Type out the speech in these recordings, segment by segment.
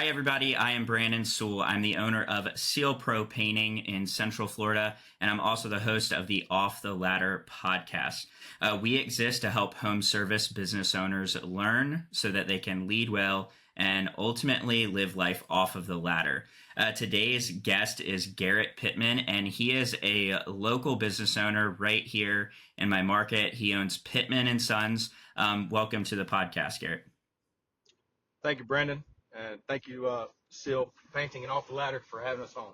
Hi, everybody. I am Branden Sewell. I'm the owner of Seal Pro Painting in Central Florida, and I'm also the host of the Off the Ladder podcast. We exist to help home service business owners learn so that they can lead well and ultimately live life off of the ladder. Today's guest is Garrett Pittman, and he is a local business owner right here in my market. He owns Pittman and Sons. Welcome to the podcast, Garrett. Thank you, Branden, and thank you, Seal Painting and Off the Ladder, for having us on.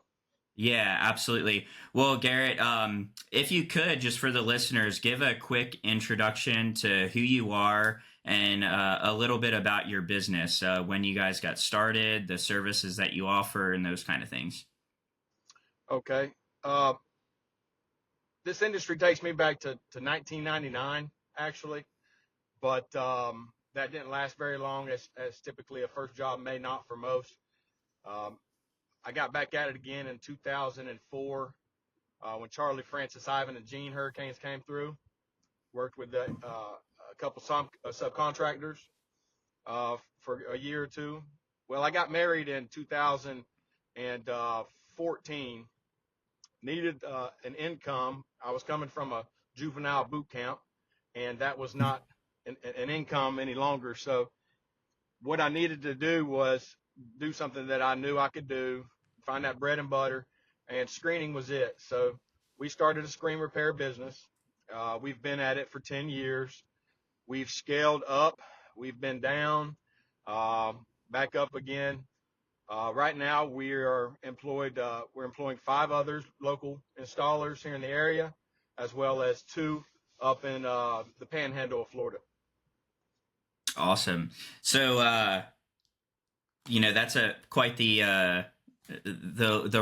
Yeah, absolutely. Well, Garrett, if you could, just for the listeners, give a quick introduction to who you are and a little bit about your business, when you guys got started, the services that you offer, and those kind of things. Okay. This industry takes me back to 1999, actually, but that didn't last very long, as typically a first job may not for most. Um, I got back at it again in 2004 when Charlie, Francis, Ivan, and Gene hurricanes came through. Worked with a couple subcontractors for a year or two. Well, I got married in 2014, needed an income. I was coming from a juvenile boot camp, and that was not an income any longer. So what I needed to do was do something that I knew I could do, find that bread and butter, and screening was it. So we started a screen repair business. We've been at it for 10 years. We've scaled up. We've been down, back up again. Right now, we're employing 5 others, local installers here in the area, as well as 2 up in the Panhandle of Florida. Awesome. So, that's quite the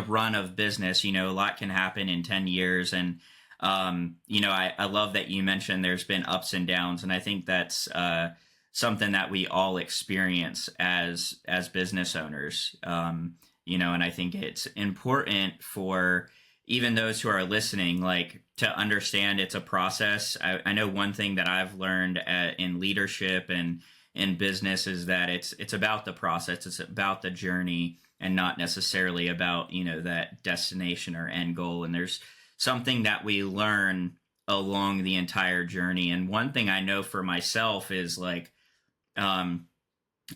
run of business. A lot can happen in 10 years, and I love that you mentioned there's been ups and downs, and I think that's something that we all experience as business owners. And I think it's important for even those who are listening, like, to understand it's a process. I know one thing that I've learned in leadership and in business is that it's about the process, it's about the journey, and not necessarily about that destination or end goal. And there's something that we learn along the entire journey. And one thing I know for myself is, like, I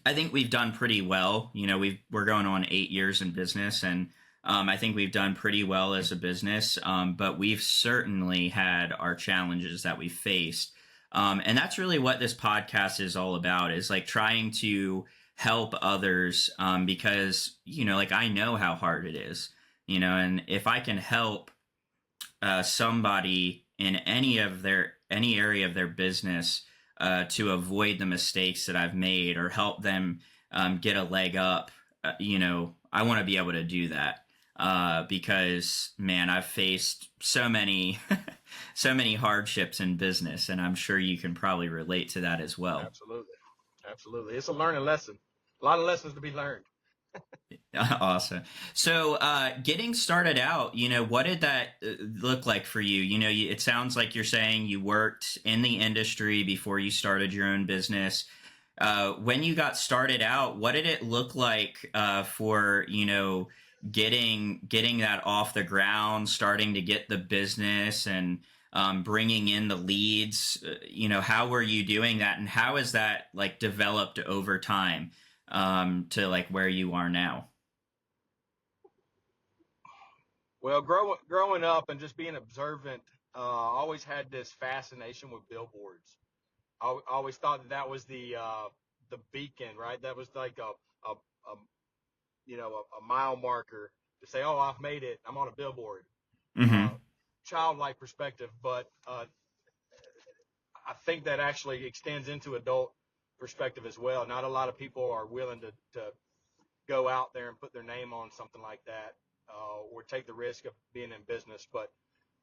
think we've done pretty well. We're going on 8 years in business, and I think we've done pretty well as a business. But we've certainly had our challenges that we faced. And that's really what this podcast is all about, is like trying to help others, because, I know how hard it is, and if I can help somebody in any area of their business to avoid the mistakes that I've made, or help them get a leg up, I want to be able to do that, because, man, I've faced so many so many hardships in business, and I'm sure you can probably relate to that as well. Absolutely. It's a learning lesson. A lot of lessons to be learned. Awesome. So, getting started out, what did that look like for you? It sounds like you're saying you worked in the industry before you started your own business. When you got started out, what did it look like for, getting that off the ground, starting to get the business and bringing in the leads? How were you doing that, and how has that, like, developed over time to, like, where you are now? Well, growing up and just being observant, I always had this fascination with billboards. I always thought that was the beacon, right? That was like a mile marker to say, oh, I've made it. I'm on a billboard. Mm-hmm. Childlike perspective, but I think that actually extends into adult perspective as well. Not a lot of people are willing to go out there and put their name on something like that, or take the risk of being in business. But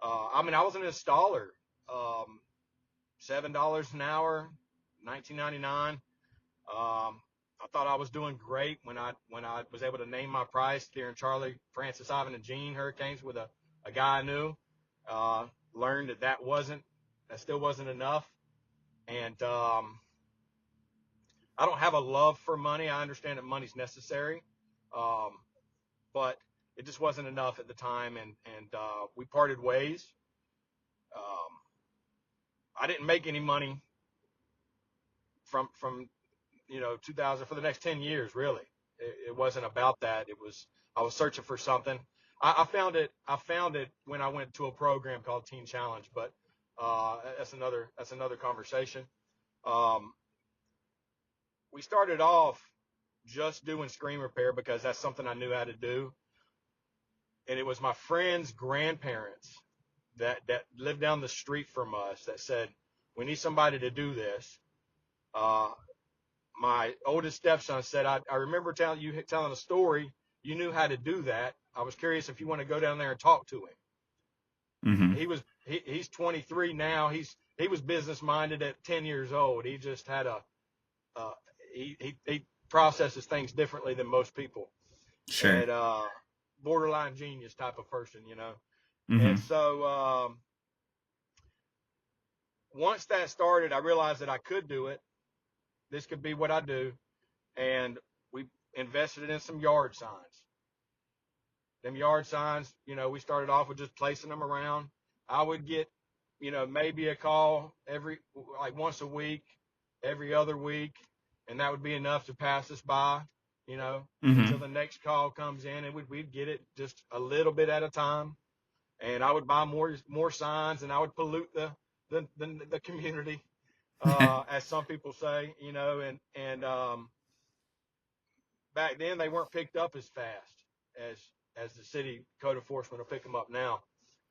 I was an installer, $7 an hour, 1999. I thought I was doing great when I was able to name my price during Charlie, Francis, Ivan, and Gene hurricanes with a guy I knew. Learned that still wasn't enough. And I don't have a love for money. I understand that money's necessary, Um, but it just wasn't enough at the time, and we parted ways. Um, I didn't make any money from 2000 for the next 10 years. Really, it wasn't about that. It was I was searching for something. I found it. I found it when I went to a program called Teen Challenge, but that's another conversation. Um, we started off just doing screen repair because that's something I knew how to do, and it was my friend's grandparents that lived down the street from us that said, we need somebody to do this. Uh, my oldest stepson said, I remember telling a story. You knew how to do that. I was curious if you want to go down there and talk to him. Mm-hmm. He's 23 now. He was business minded at 10 years old. He just had uh, he processes things differently than most people, Sure. and borderline genius type of person. And Mm-hmm. so once that started, I realized that I could do it. This could be what I do, and we invested in some yard signs. Them yard signs, we started off with just placing them around. I would get, maybe a call like once a week, every other week, and that would be enough to pass us by, until Mm-hmm. the next call comes in, and we'd get it just a little bit at a time. And I would buy more signs, and I would pollute the community, as some people say, and back then they weren't picked up as fast as the city code enforcement will pick them up now.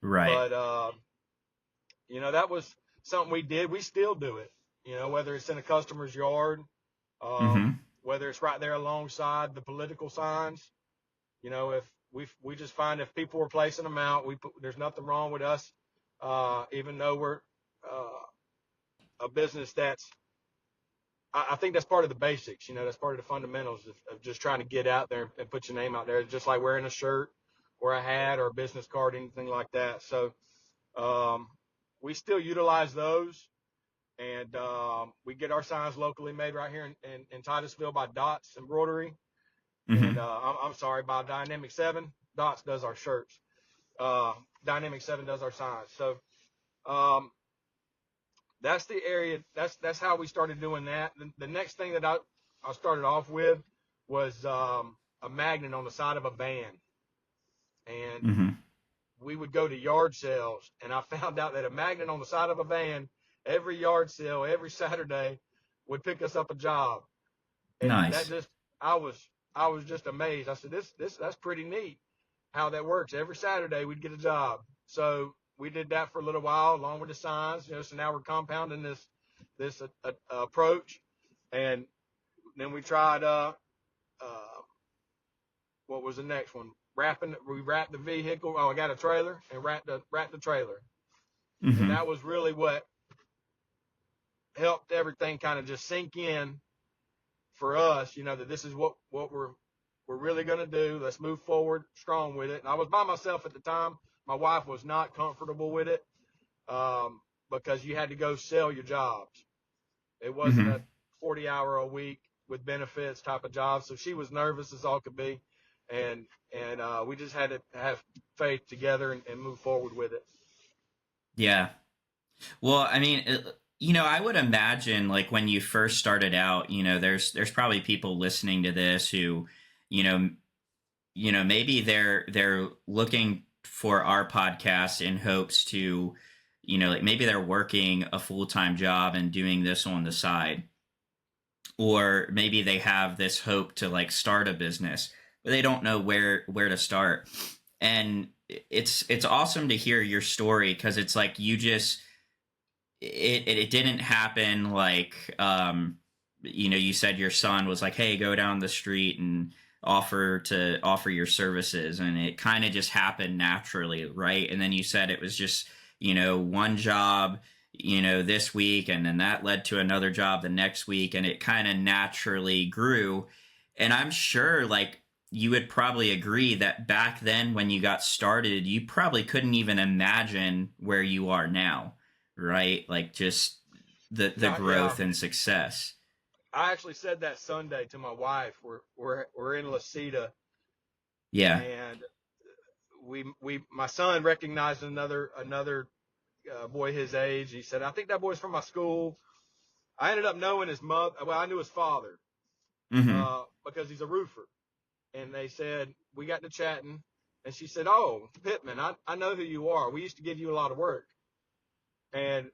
Right. But that was something we did. We still do it. Whether it's in a customer's yard, Mm-hmm. whether it's right there alongside the political signs. If we just find if people were placing them out, there's nothing wrong with us, even though we're a business that's. I think that's part of the basics. That's part of the fundamentals of just trying to get out there and put your name out there. It's just like wearing a shirt or a hat or a business card, anything like that. So um, we still utilize those, and we get our signs locally made right here in Titusville by Dots Embroidery, and Mm-hmm. I'm sorry, by Dynamic 7. Dots does our shirts. Dynamic 7 does our signs. So um, that's the area. That's how we started doing that. The next thing that I started off with was a magnet on the side of a van, and Mm-hmm. we would go to yard sales, and I found out that a magnet on the side of a van every yard sale every Saturday would pick us up a job, and that Nice. just I was just amazed. I said that's pretty neat how that works. Every Saturday we'd get a job. So we did that for a little while along with the signs. So now we're compounding this approach, and then we tried uh, what was the next one? We wrapped the vehicle. Oh, I got a trailer and wrapped the trailer, and Mm-hmm. that was really what helped everything kind of just sink in for us. That this is what we're really going to do. Let's move forward strong with it. And I was by myself at the time. My wife was not comfortable with it, because you had to go sell your jobs. It wasn't Mm-hmm. a 40-hour a week with benefits type of job. So she was nervous as all could be. And we just had to have faith together and move forward with it. Yeah. Well, I mean, I would imagine like when you first started out, there's probably people listening to this who, you know, maybe they're looking for our podcast in hopes to, like maybe they're working a full-time job and doing this on the side, or maybe they have this hope to like start a business, but they don't know where to start. And it's awesome to hear your story because it's like you just it didn't happen like you said your son was like, hey, go down the street and offer your services, and it kind of just happened naturally, right? And then you said it was just one job this week, and then that led to another job the next week, and it kind of naturally grew. And I'm sure like you would probably agree that back then when you got started you probably couldn't even imagine where you are now, right? Like just the Yeah, growth and success. I actually said that Sunday to my wife. We're in La Cita, Yeah. And my son recognized another boy his age. He said, I think that boy's from my school. I ended up knowing his mother. Well, I knew his father Hmm. because he's a roofer. And they said, we got to chatting. And she said, oh, Pittman, I know who you are. We used to give you a lot of work. And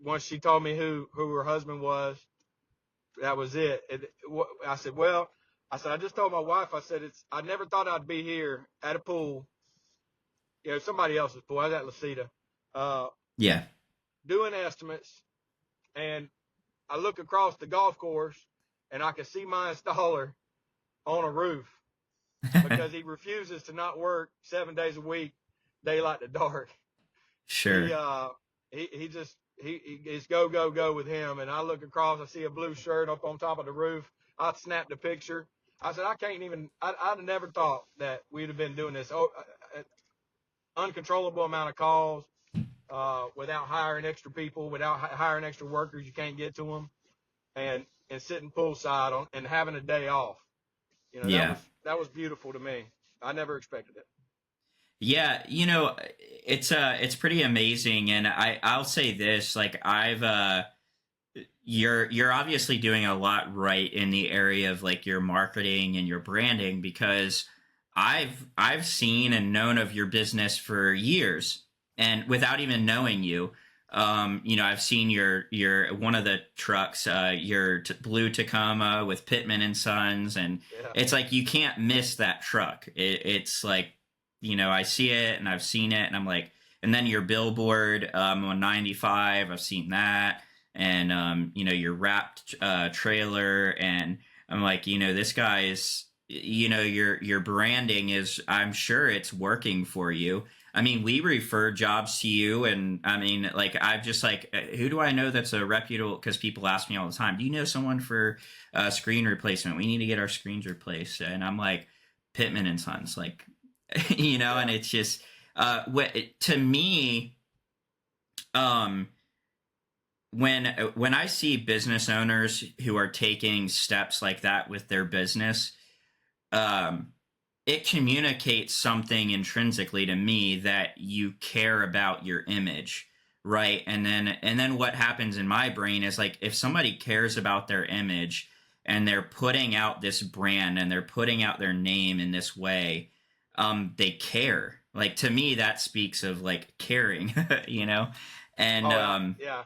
once she told me who her husband was, that was it. I said, well, I just told my wife, I said, I never thought I'd be here at a pool, somebody else's pool. I was at Lasita, uh, Yeah. doing estimates. And I look across the golf course and I can see my installer on a roof because he refuses to not work 7 days a week, daylight to dark. He, Sure. uh, he just, he's go, go, go with him. And I look across, I see a blue shirt up on top of the roof. I snapped a picture. I said, I'd never thought that we'd have been doing this. Uncontrollable amount of calls, without hiring extra people, without hiring extra workers. You can't get to them, and sitting poolside and having a day off. Yeah. That was beautiful to me. I never expected it. Yeah, it's pretty amazing, and I'll say this, like you're obviously doing a lot right in the area of like your marketing and your branding, because I've seen and known of your business for years, and without even knowing you. I've seen your one of the trucks, your blue Tacoma with Pittman and Sons, and Yeah. it's like you can't miss that truck. It's like, I see it and I've seen it, and I'm like, and then your billboard, on 95, I've seen that, and your wrapped trailer, and I'm like, this guy's, your branding is, I'm sure it's working for you. I mean, we refer jobs to you, and I mean, like, I've just like, who do I know that's a reputable? Because people ask me all the time, do you know someone for screen replacement? We need to get our screens replaced, and I'm like, Pittman and Sons, like, and Yeah. it's just, to me, um, when I see business owners who are taking steps like that with their business, um, it communicates something intrinsically to me that you care about your image, right? And then what happens in my brain is, like, if somebody cares about their image and they're putting out this brand and they're putting out their name in this way, they care. Like, to me, that speaks of like caring, and Oh, yeah.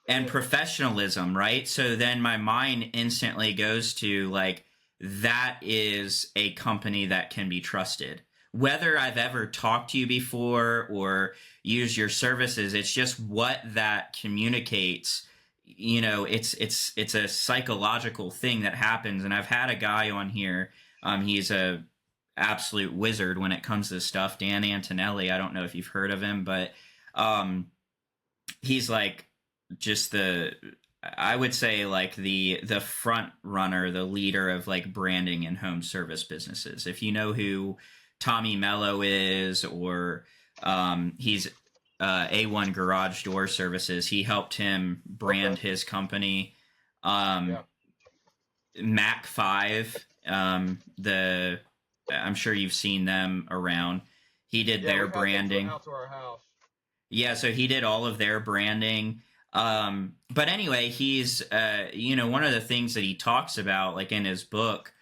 and professionalism, right? So then my mind instantly goes to, like, that is a company that can be trusted. Whether I've ever talked to you before or used your services, it's just what that communicates. It's a psychological thing that happens. And I've had a guy on here. He's a absolute wizard when it comes to stuff. Dan Antonelli. I don't know if you've heard of him, but um, he's like just I would say, like, the front runner, the leader of like branding and home service businesses. If you know who Tommy Mello is, or he's A1 Garage Door Services. He helped him Okay. brand his company. Um, Yeah. Mac 5, the I'm sure you've seen them around. He did Yeah. their We've had them branding. out to our house. Yeah, so he did all of their branding. But anyway, he's one of the things that he talks about, like in his book,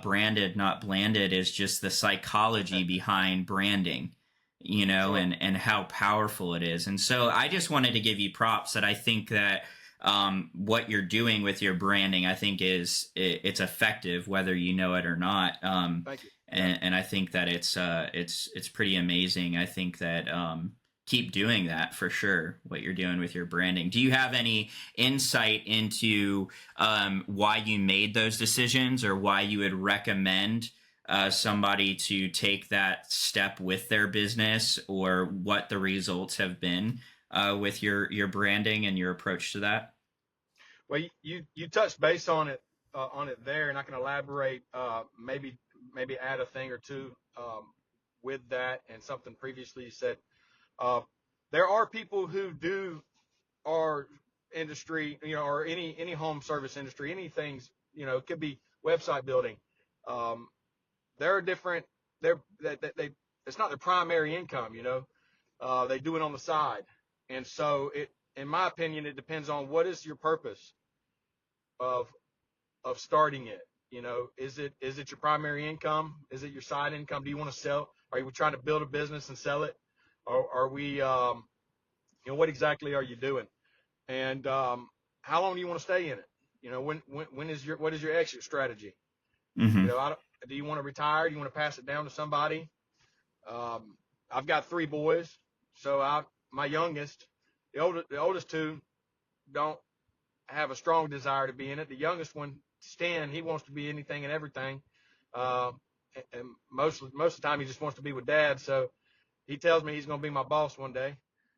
Branded Not Blanded, is just the psychology behind branding, Sure. and how powerful it is. And so I just wanted to give you props, that I think that what you're doing with your branding, I think it's effective, whether you know it or not. Thank you. Yeah. And I think that it's pretty amazing. I think that keep doing that for sure. What you're doing with your branding. Do you have any insight into why you made those decisions, or why you would recommend somebody to take that step with their business, or what the results have been with your branding and your approach to that? Well, you touched base on it there, and I can elaborate. Maybe add a thing or two with that, and something previously you said. Uh, there are people who do our industry, or any home service industry, anything's, it could be website building. Um, there are different. they it's not their primary income, they do it on the side. And so in my opinion, it depends on what is your purpose of starting it. Is it your primary income? Is it your side income? Do you want to sell? Are you trying to build a business and sell it? Or are we, what exactly are you doing? And how long do you want to stay in it? What is your exit strategy? Mm-hmm. Do you want to retire? Do you want to pass it down to somebody? I've got 3 boys, so my youngest, the oldest 2 don't have a strong desire to be in it. The youngest one, Stan, he wants to be anything and everything. And most of the time he just wants to be with Dad. So he tells me he's going to be my boss one day.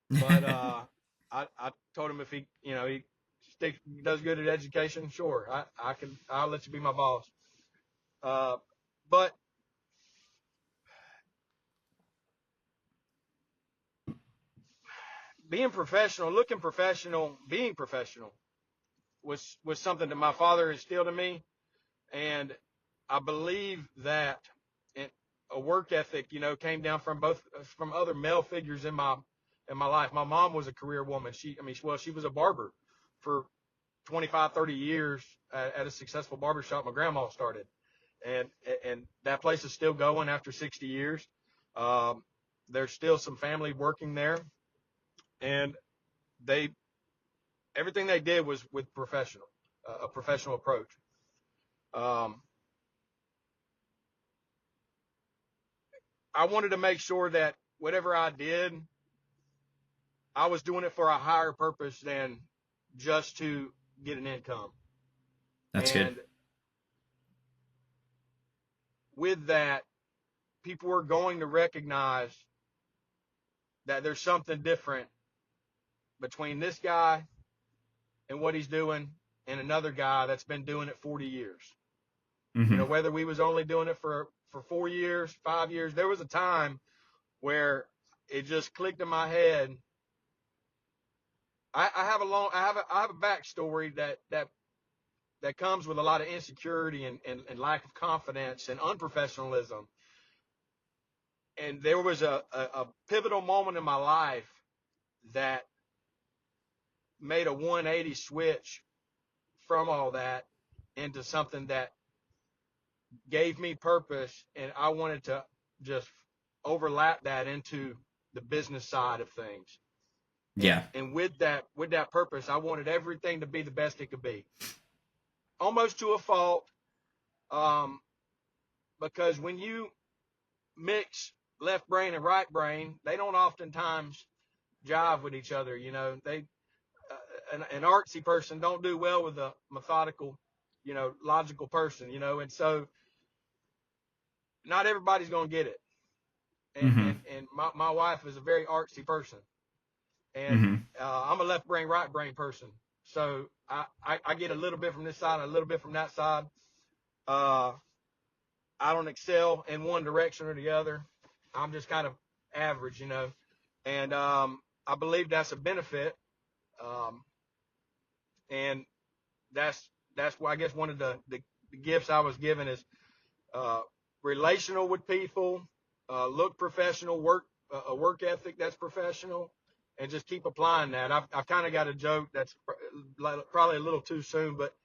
But I told him if he does good at education, sure, I'll let you be my boss. But being professional, looking professional, being professional was something that my father instilled in me. And I believe that a work ethic, came down from other male figures in my life. My mom was a career woman. She was a barber for 25, 30 years at a successful barbershop my grandma started. And that place is still going after 60 years. There's still some family working there, and everything they did was with a professional approach. I wanted to make sure that whatever I did, I was doing it for a higher purpose than just to get an income. That's and good. With that, people are going to recognize that there's something different between this guy and what he's doing and another guy that's been doing it 40 years. Mm-hmm. Whether we was only doing it for 4 years, 5 years, there was a time where it just clicked in my head. I have a backstory that comes with a lot of insecurity and lack of confidence and unprofessionalism. And there was a pivotal moment in my life that made a 180 switch from all that into something that gave me purpose, and I wanted to just overlap that into the business side of things. Yeah. And with that purpose, I wanted everything to be the best it could be, almost to a fault, because when you mix left brain and right brain, they don't oftentimes jive with each other. An artsy person don't do well with a methodical, logical person, and so not everybody's going to get it. Mm-hmm. And my wife is a very artsy person, and Mm-hmm. I'm a left brain, right brain person. So I get a little bit from this side and a little bit from that side. I don't excel in one direction or the other. I'm just kind of average, and I believe that's a benefit. And that's why I guess one of the gifts I was given is relational with people, look professional, a work ethic that's professional, and just keep applying that. I've kind of got a joke that's probably a little too soon, but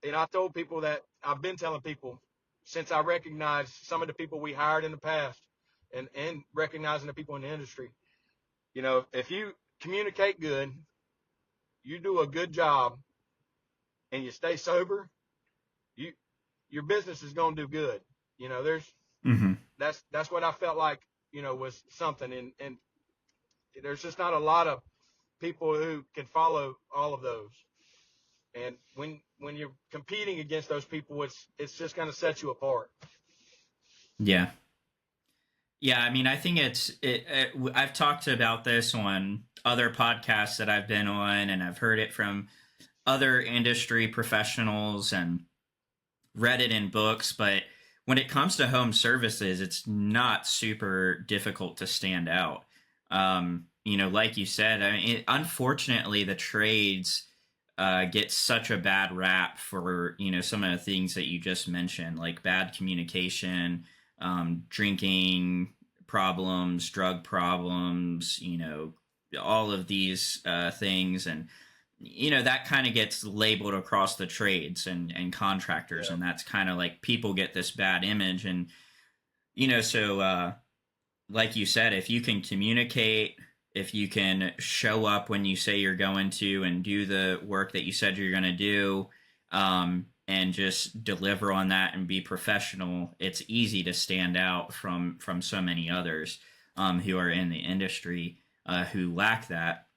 I told people that I've been telling people since I recognized some of the people we hired in the past, and recognizing the people in the industry. If you communicate good, you do a good job, and you stay sober, your business is going to do good. Mm-hmm. That's what I felt like, was something. And there's just not a lot of people who can follow all of those. And when you're competing against those people, it's just going to set you apart. Yeah. Yeah, I mean, I think I've talked about this on other podcasts that I've been on, and I've heard it from other industry professionals and read it in books. But when it comes to home services, it's not super difficult to stand out. Like you said, I mean, unfortunately, the trades get such a bad rap for some of the things that you just mentioned, like bad communication, drinking problems, drug problems, all of these things. And, that kind of gets labeled across the trades and contractors. Yeah. And that's kind of like people get this bad image. And, so like you said, if you can communicate, if you can show up when you say you're going to and do the work that you said you're going to do, and just deliver on that and be professional, it's easy to stand out from so many others who are in the industry who lack that.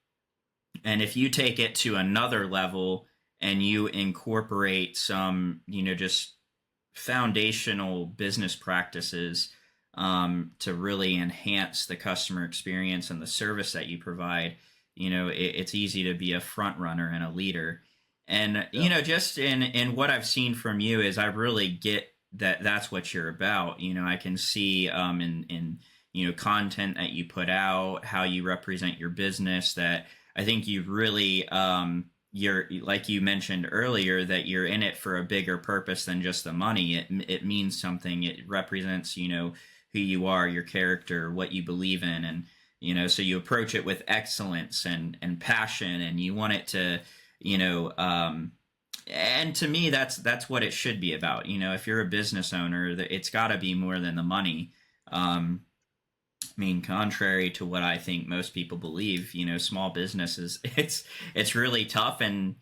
And if you take it to another level and you incorporate some, just foundational business practices to really enhance the customer experience and the service that you provide, it's easy to be a front runner and a leader. And Yeah. just in what I've seen from you is I really get that that's what you're about. I can see in content that you put out, how you represent your business, that I think you really you're, like you mentioned earlier, that you're in it for a bigger purpose than just the money. It means something. It represents who you are, your character, what you believe in, and so you approach it with excellence and passion, and you want it to and to me that's what it should be about. If you're a business owner, it's got to be more than the money. I mean, contrary to what I think most people believe, small businesses, it's really tough. And,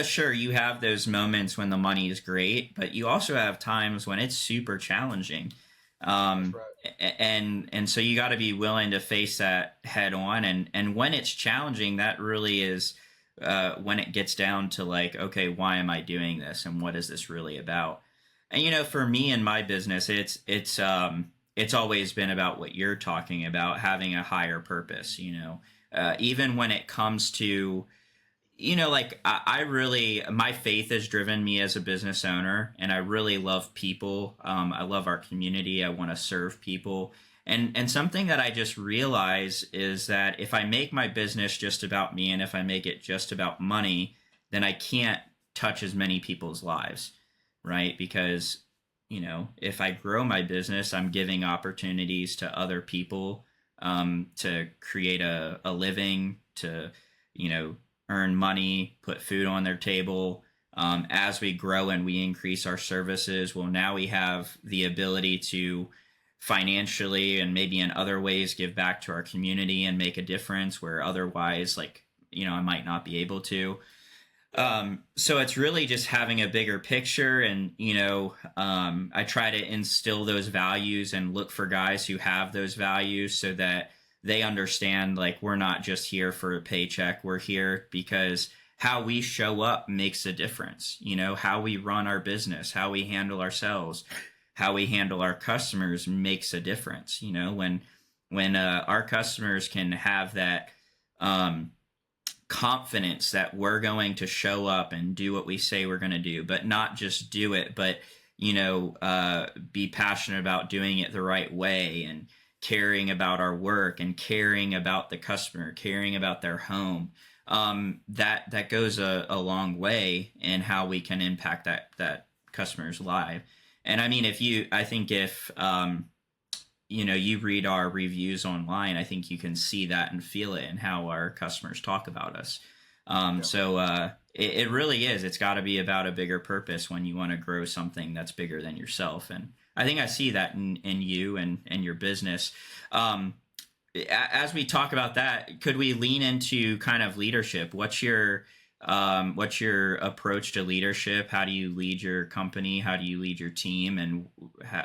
sure, you have those moments when the money is great, but you also have times when it's super challenging. That's Um, right. and so you got to be willing to face that head on. And when it's challenging, that really is when it gets down to like, okay, why am I doing this? And what is this really about? And, for me in my business, it's always been about what you're talking about, having a higher purpose. Even when it comes to, like I really, my faith has driven me as a business owner, and I really love people. I love our community. I want to serve people. And something that I just realize is that if I make my business just about me, and if I make it just about money, then I can't touch as many people's lives, right? Because if I grow my business, I'm giving opportunities to other people to create a living, to you know earn money, put food on their table. As we grow and we increase our services, well, now we have the ability to financially and maybe in other ways give back to our community and make a difference where otherwise, like, I might not be able to. Yeah. So it's really just having a bigger picture, and I try to instill those values and look for guys who have those values so that they understand, like, we're not just here for a paycheck. We're here because how we show up makes a difference. How we run our business, how we handle ourselves, how we handle our customers makes a difference. When our customers can have that um, confidence that we're going to show up and do what we say we're going to do, but not just do it, but be passionate about doing it the right way, and caring about our work, and caring about the customer, caring about their home. That goes a long way in how we can impact that customer's life. And I mean, I think if you read our reviews online, I think you can see that and feel it in how our customers talk about us. Yeah. It really is. It's got to be about a bigger purpose when you want to grow something that's bigger than yourself. And I think I see that in you and your business. As we talk about that, could we lean into kind of leadership? What's your approach to leadership? How do you lead your company? How do you lead your team? And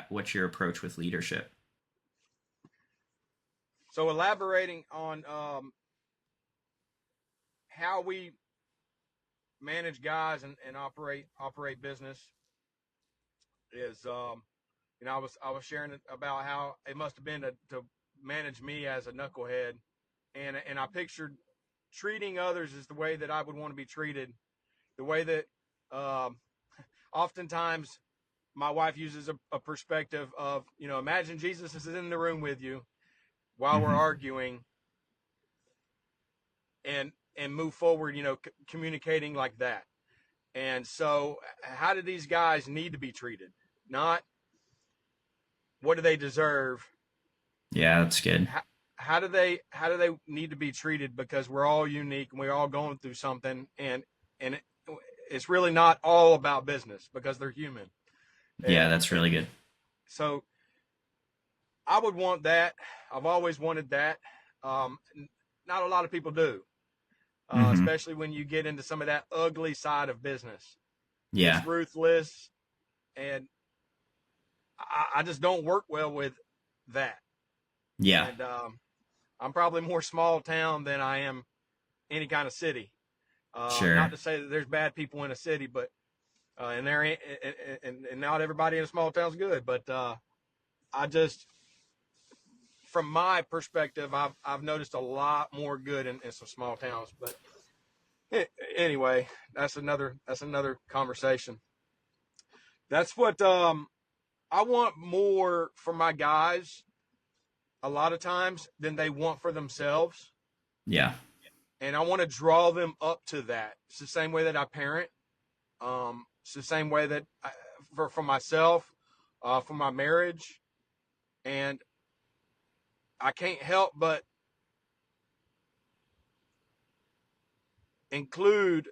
what's your approach with leadership? So elaborating on how we manage guys and operate business is I was sharing about how it must have been to manage me as a knucklehead, and I pictured treating others as the way that I would want to be treated, the way that um, oftentimes my wife uses a perspective of, imagine Jesus is in the room with you while we're Hmm. arguing, and move forward, communicating like that. And so how do these guys need to be treated? Not what do they deserve? Yeah, that's good. How do they need to be treated? Because we're all unique and we're all going through something, and it's really not all about business because they're human. Yeah, And that's really good. so I would want that. I've always wanted that. Not a lot of people do, Mm-hmm. especially when you get into some of that ugly side of business. It's Yeah. ruthless, and I just don't work well with that. Yeah. And I'm probably more small town than I am any kind of city. Not Sure. to say that there's bad people in a city, but and there ain't, and not everybody in a small town is good. But I just, from my perspective, I've noticed a lot more good in some small towns. But anyway, that's another conversation. That's what I want more for my guys a lot of times than they want for themselves. Yeah. And I want to draw them up to that. It's the same way that I parent. It's the same way that for myself, for my marriage, and I can't help but include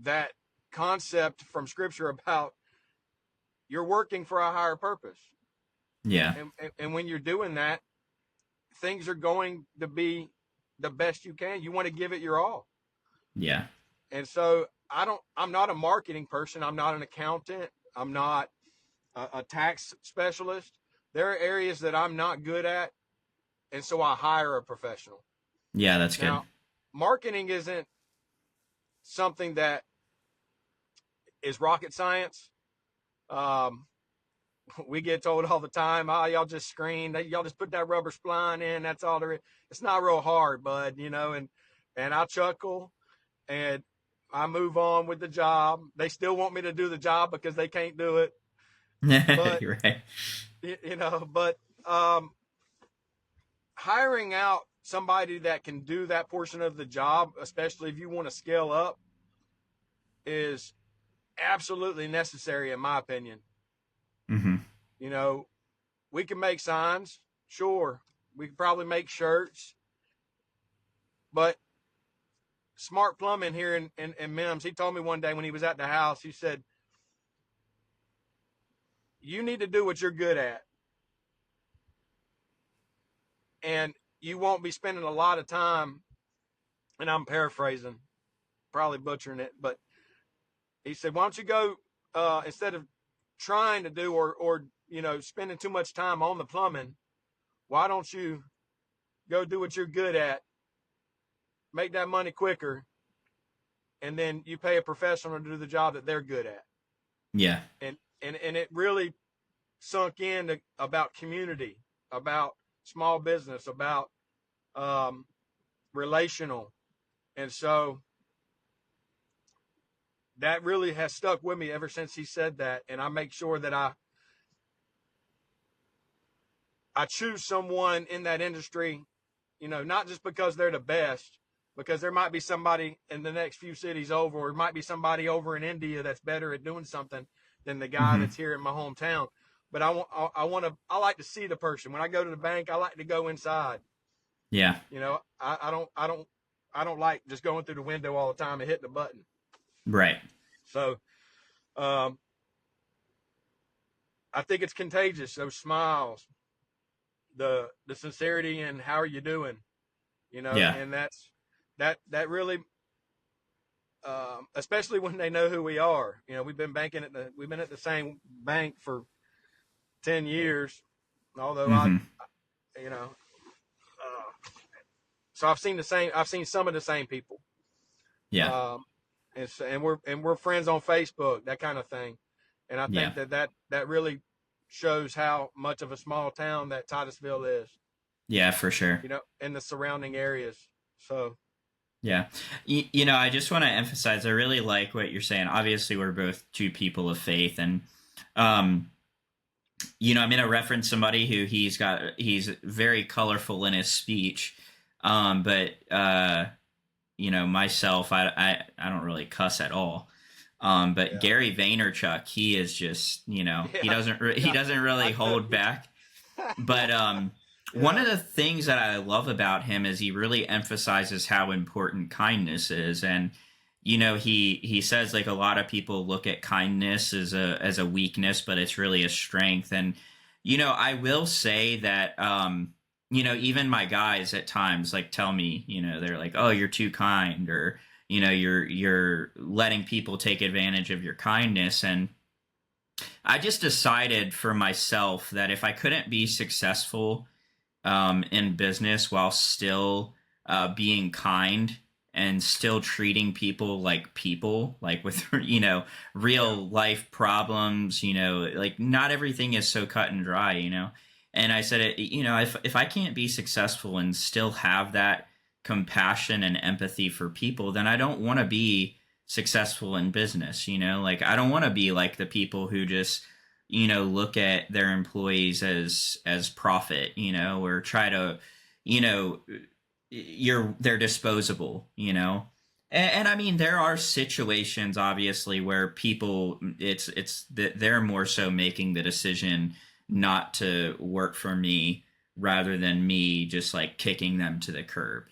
that concept from Scripture about you're working for a higher purpose, Yeah. and when you're doing that, things are going to be the best you can. You want to give it your all, Yeah. and so I'm not a marketing person. I'm not an accountant. I'm not a tax specialist. There are areas that I'm not good at, and so I hire a professional. Yeah, that's good. Now, marketing isn't something that is rocket science. Um, we get told all the time, "Oh, y'all just screen, y'all just put that rubber spline in. That's all there is." It's not real hard, bud. And I chuckle and I move on with the job. They still want me to do the job because they can't do it, but You're right. but um, hiring out somebody that can do that portion of the job, especially if you want to scale up, is absolutely necessary in my opinion. Mm-hmm. You know, we can make signs, sure. We could probably make shirts, but Smart Plumbing here in Mims, he told me one day when he was at the house, he said, you need to do what you're good at. And you won't be spending a lot of time, and I'm paraphrasing, probably butchering it, but he said, why don't you go, instead of trying to do or spending too much time on the plumbing, why don't you go do what you're good at, make that money quicker, and then you pay a professional to do the job that they're good at. Yeah. And it really sunk in about community, about small business, about um, relational. And so that really has stuck with me ever since he said that. And I make sure that I choose someone in that industry, not just because they're the best, because there might be somebody in the next few cities over, or it might be somebody over in India that's better at doing something than the guy Mm-hmm. that's here in my hometown. But I like to see the person. When I go to the bank, I like to go inside. Yeah. I don't like just going through the window all the time and hitting the button. Right. So, um, I think it's contagious. Those smiles, the sincerity, and how are you doing? Yeah. And that really, especially when they know who we are. We've been at the same bank for 10 years. Although Mm-hmm. you know, so I've seen some of the same people. Yeah. Um, and we're friends on Facebook, that kind of thing. And I Yeah. think that really shows how much of a small town that Titusville is. Yeah, for sure. In the surrounding areas. So Yeah. I just want to emphasize, I really like what you're saying. Obviously, we're both two people of faith. And, um, I'm going to reference somebody who he's very colorful in his speech. But, myself, I don't really cuss at all. But Yeah. Gary Vaynerchuk, he is just, he Yeah. doesn't he Yeah. doesn't really I know. hold back. But one Yeah. of the things that I love about him is he really emphasizes how important kindness is, and he says like a lot of people look at kindness as a weakness, but it's really a strength. And I will say that even my guys at times like tell me, they're like, oh, you're too kind, or you're letting people take advantage of your kindness. And I just decided for myself that if I couldn't be successful in business while still being kind and still treating people, like with Yeah. real life problems, like not everything is so cut and dry, And I said, if I can't be successful and still have that compassion and empathy for people, then I don't want to be successful in business. Like I don't want to be like the people who just look at their employees as profit, or try to, you know they're disposable, and I mean there are situations obviously where people, it's that they're more so making the decision not to work for me rather than me just like kicking them to the curb,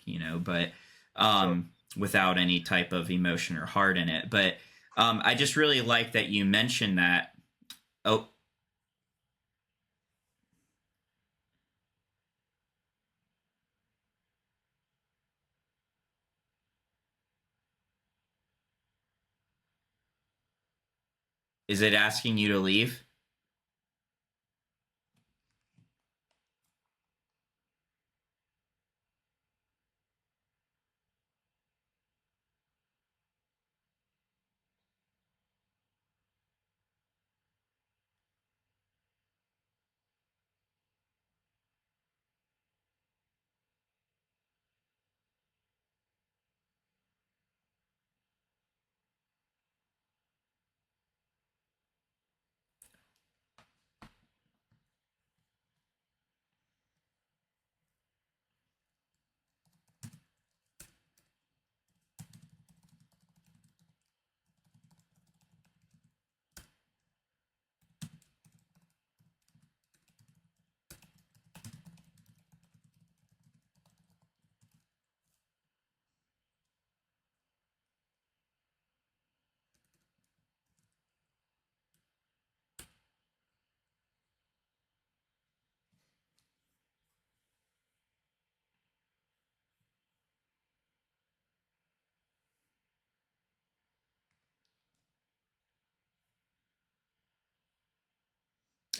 but Sure. without any type of emotion or heart in it. But I just really like that you mentioned that. Oh, is it asking you to leave?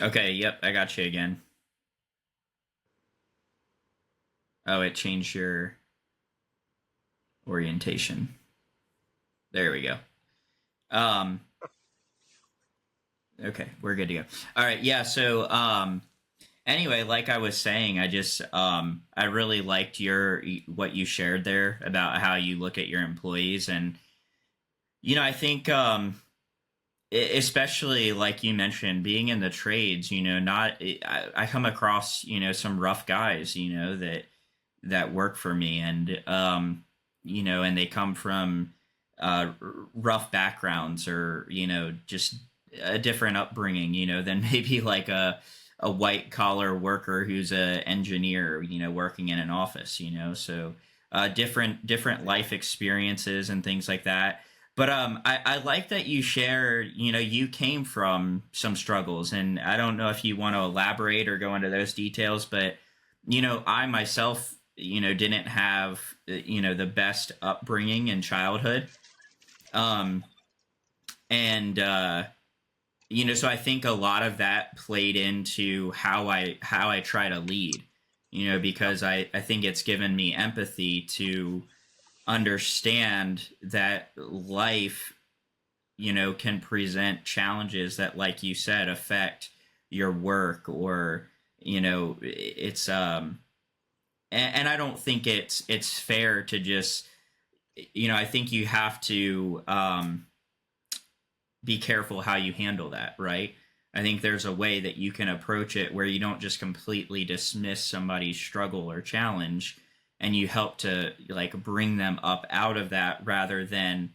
Okay, yep, I got you again. Oh, it changed your orientation. There we go. Um, okay, we're good to go. All right, yeah. So, anyway, like I was saying, I really liked your what you shared there about how you look at your employees, and I think especially like you mentioned, being in the trades, not I come across some rough guys, that work for me, and and they come from rough backgrounds, or just a different upbringing, than maybe like a white collar worker who's a engineer, working in an office, so different Yeah. life experiences and things like that. But I like that you share, you came from some struggles, and I don't know if you want to elaborate or go into those details, but I myself, didn't have the best upbringing in childhood, um, and so I think a lot of that played into how I try to lead, Yep. because I think it's given me empathy to understand that life can present challenges that, like you said, affect your work, or it's and I don't think it's fair to just I think you have to be careful how you handle that, right? I think there's a way that you can approach it where you don't just completely dismiss somebody's struggle or challenge, and you help to like bring them up out of that, rather than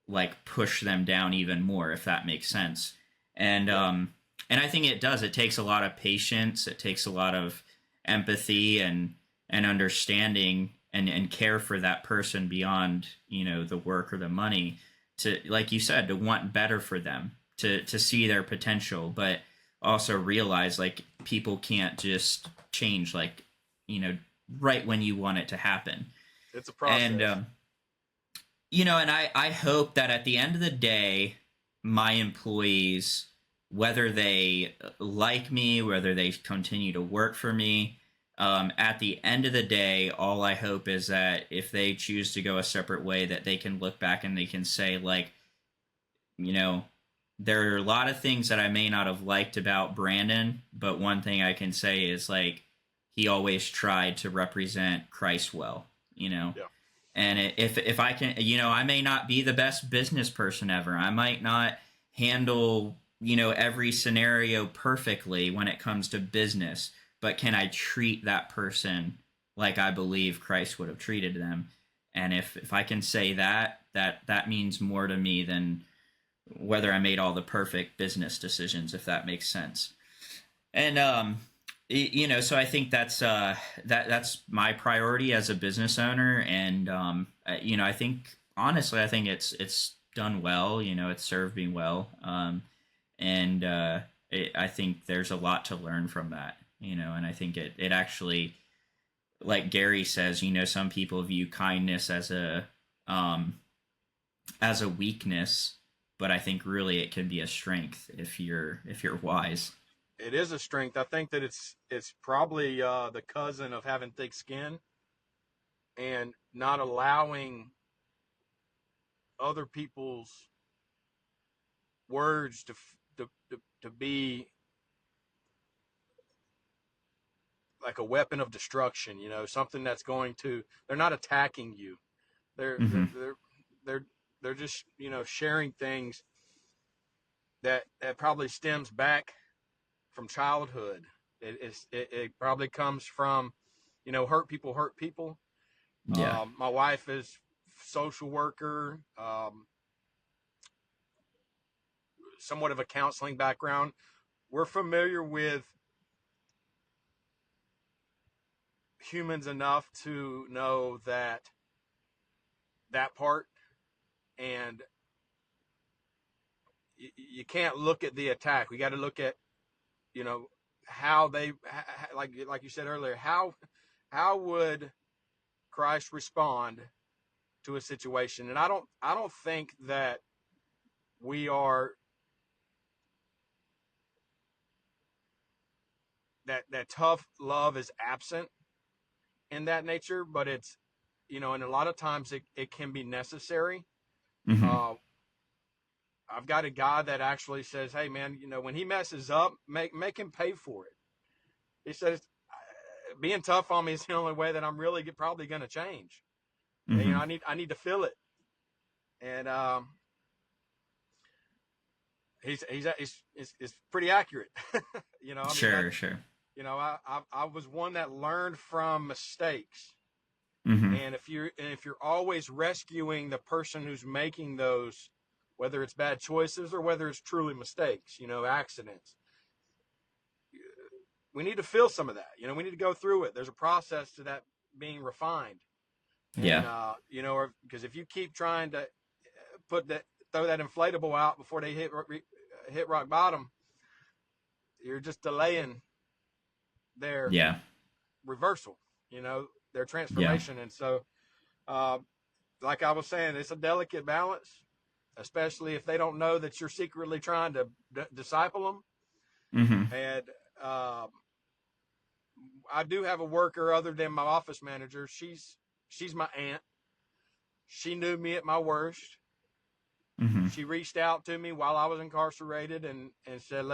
like push them down even more, if that makes sense. And Yeah. and I think it does. It takes a lot of patience. It takes a lot of empathy and understanding and care for that person beyond, the work or the money, to, like you said, to want better for them, to see their potential, but also realize like people can't just change, like, you know right when you want it to happen. It's a And process. and I hope that at the end of the day, my employees, whether they like me, whether they continue to work for me, at the end of the day, all I hope is that if they choose to go a separate way, that they can look back and they can say, like, you know, there are a lot of things that I may not have liked about Branden, but one thing I can say is, like, he always tried to represent Christ well, you know. Yeah. And if I can, I may not be the best business person ever. I might not handle, every scenario perfectly when it comes to business, but can I treat that person like I believe Christ would have treated them? And if I can say that, that means more to me than whether I made all the perfect business decisions, if that makes sense. And so I think that's my priority as a business owner. And I think, honestly, I think it's done well. It's served me well. And I think there's a lot to learn from that. And I think it actually, like Gary says, some people view kindness um, as a weakness, but I think really it can be a strength if you're wise. It is a strength. I think that it's probably the cousin of having thick skin and not allowing other people's words to be like a weapon of destruction. Something that's going to. They're not attacking you. They're they're Hmm. they're they're they're just sharing things that probably stems back from childhood. It probably comes from hurt people hurt people. Yeah. My wife is social worker, somewhat of a counseling background. We're familiar with humans enough to know that part, and you can't look at the attack. We got to look at you know how they like you said earlier. How would Christ respond to a situation? And I don't think that we are that tough love is absent in that nature, but it's and a lot of times it can be necessary. Hmm. Uh, I've got a guy that actually says, "Hey, man, when he messes up, make him pay for it." He says, "Being tough on me is the only way that I'm really probably going to change. Hmm. I need to feel it." And he's pretty accurate. I mean Sure. Sure. I was one that learned from mistakes. Hmm. And if you're always rescuing the person who's making those, whether it's bad choices or whether it's truly mistakes, accidents, we need to feel some of that. We need to go through it. There's a process to that being refined. And Yeah. because if you keep trying to throw that inflatable out before they hit rock bottom, you're just delaying their Yeah. reversal, their Yeah. transformation. And so, uh, like I was saying, it's a delicate balance, especially if they don't know that you're secretly trying to disciple them. Hmm. And um, I do have a worker other than my office manager. She's my aunt. She knew me at my worst. Hmm. She reached out to me while I was incarcerated and said,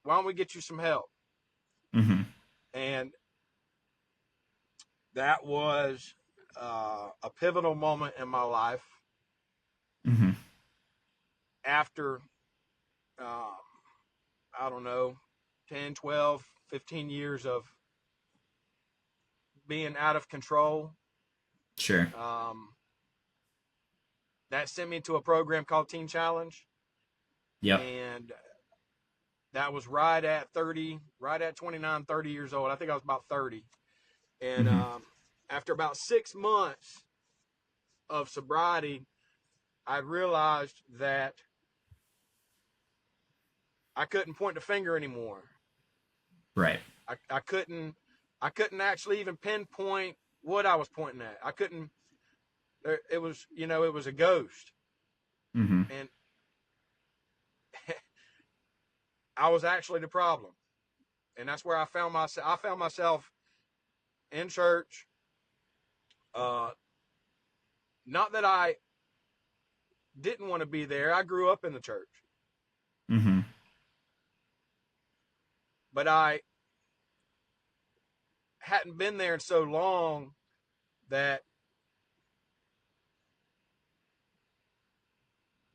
why don't we get you some help? Hmm. And that was a pivotal moment in my life Hmm. after, um, I don't know, 10, 12, 15 years of being out of control. Sure. Um, that sent me to a program called Teen Challenge. Yep. And that was right at 30, right at 29, 30 years old. I think I was about 30. And Mm-hmm. after about 6 months of sobriety, I realized that I couldn't point the finger anymore. Right. I couldn't actually even pinpoint what I was pointing at. I couldn't. It was, it was a ghost, Mm-hmm. and I was actually the problem. And that's where I found myself. I found myself in church. Not that I didn't want to be there. I grew up in the church, Mm-hmm. but I hadn't been there in so long that